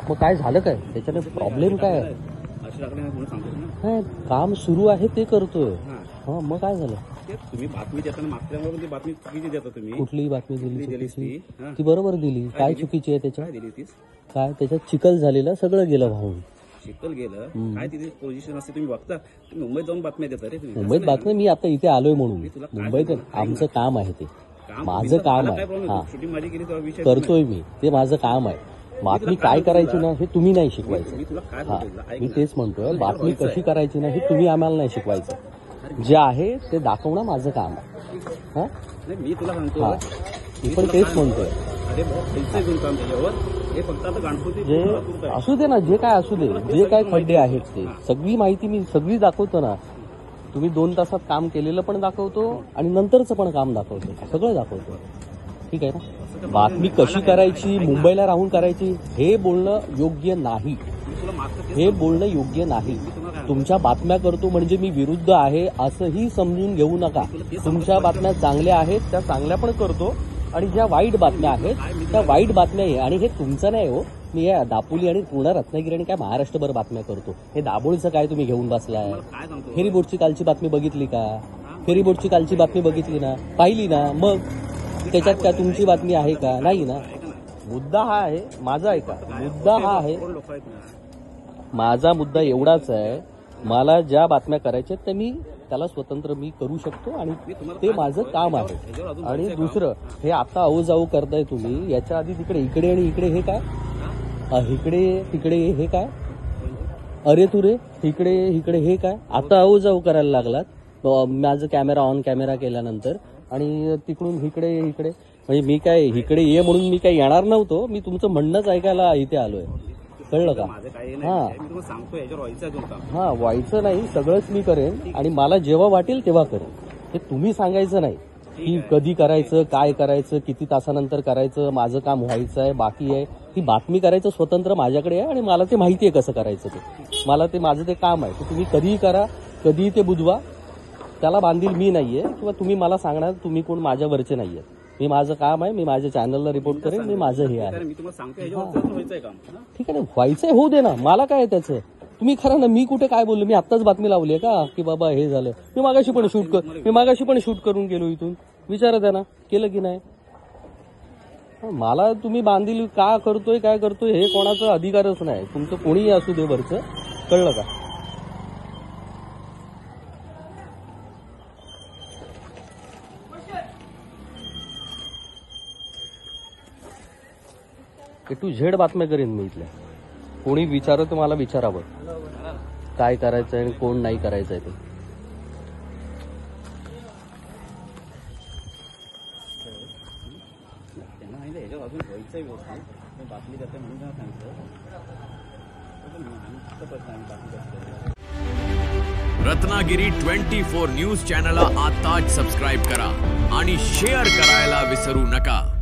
मग काय झालं काय त्याच्याने प्रॉब्लेम काय आहे? काम सुरू आहे ते करतोय. हा मग काय झालं? तुम्ही बातमी देताना मागच्यावर ती बातमी चुकीची देता तुम्ही. कुठलीही बातमी दिली ती बरोबर दिली. काय चुकीची आहे त्याच्यात? काय त्याच्यात चिखल झालेलं सगळं गेलं वाहून. चिखल गेलं काय तिथे पोझिशन असते तुम्ही बघता. मुंबईत जाऊन बातम्या देता रे तुम्ही. मुंबईत बातम्या मी आता इथे आलोय म्हणून. मुंबईत आमचं काम आहे ते. माझं काम आहे. हा करतोय मी ते माझं काम आहे. बातमी काय करायची ना हे तुम्ही नाही शिकवायचं. हा मी तेच म्हणतोय बातमी कशी करायची ना हे तुम्ही आम्हाला नाही शिकवायचं. जे आहे ते दाखवणं माझं काम आहे. हा मी तुला सांगतो मी पण तेच म्हणतोय. अरे काम त्याच्यावर हे फक्त आता गणपती जे असू दे ना जे काय असू दे जे काय खड्डे आहेत ते सगळी माहिती मी सगळी दाखवतो ना. तुम्ही 2 तासात काम केलेलं पण दाखवतो आणि नंतरचं पण काम दाखवतो. सगळं दाखवतो. ठीक आहे ना. बातमी कशी करायची मुंबईला राहून करायची हे बोलणं योग्य नाही. हे बोलणं योग्य नाही. तुमच्या बातम्या करतो म्हणजे मी विरुद्ध आहे असंही समजून घेऊ नका. तुमच्या बातम्या चांगल्या आहेत त्या चांगल्या पण करतो आणि ज्या वाईट बातम्या आहेत त्या वाईट बातम्या आहे. आणि हे तुमचं नाही हो. मी या दापोली आणि पूर्ण रत्नागिरी आणि काय महाराष्ट्रभर बातम्या करतो. हे दाभोळीचं काय तुम्ही घेऊन बसलाय? फेरीबोटची कालची बातमी बघितली का? फेरीबोटची कालची बातमी बघितली ना पाहिली ना मग त्याच्यात काय तुमची बातमी आहे का? नाही ना. मुद्दा हा आहे माझा आहे का? मुद्दा हा आहे माझा मुद्दा एवढाच आहे. मला ज्या बातम्या करायच्या त्या मी त्याला स्वतंत्र मी करू शकतो आणि ते माझं काम आहे. आणि दुसरं हे आता अवजाऊ करताय तुम्ही. याच्या आधी तिकडे इकडे आणि इकडे हे काय इकडे तिकडे हे काय अरे तुरे इकडे इकडे हे काय आता अवजाऊ करायला लागलात. माझं कॅमेरा ऑन कॅमेरा केल्यानंतर आणि तिकडून इकडे इकडे म्हणजे मी काय इकडे ये म्हणून मी काय येणार नव्हतो. मी तुमचं म्हणणंच ऐकायला इथे आलोय. कळलं का? हा व्हायचं नाही सगळंच मी करेन आणि मला जेव्हा वाटेल तेव्हा करेन. हे तुम्ही सांगायचं नाही की कधी करायचं काय करायचं किती तासानंतर करायचं. माझं काम व्हायचं आहे बाकी आहे. ती बातमी करायचं स्वतंत्र माझ्याकडे आहे आणि मला ते माहिती आहे कसं करायचं ते. मला ते माझं ते काम आहे. ते तुम्ही कधीही करा कधीही ते बुजवा. त्याला बांधील मी नाहीये किंवा तुम्ही मला सांगणार तुम्ही कोण माझ्यावरचे नाहीये. मी माझं काम आहे. मी माझ्या चॅनलला रिपोर्ट करेन. मी माझं हे आहे. ठीक आहे ना व्हायचंय होऊ दे ना. मला काय आहे त्याचं. तुम्ही खरं ना मी कुठे काय बोललो. मी आत्ताच बातमी लावली आहे का की बाबा हे झालं. मी मागाशी पण शूट करून गेलो इथून. विचारा त्यांना केलं की नाही. मला तुम्ही बांधील का करतोय काय करतोय हे कोणाचा अधिकारच नाही. तुमचं कोणीही असू दे वरचं. कळलं का? टू झेड बातम्या करीन मी इथल्या. कोणी विचारत मला विचारावं काय करायचंय आणि कोण नाही करायचंय ते. रत्नागिरी 24 न्यूज चॅनलला आताच सबस्क्राईब करा आणि शेअर करायला विसरू नका.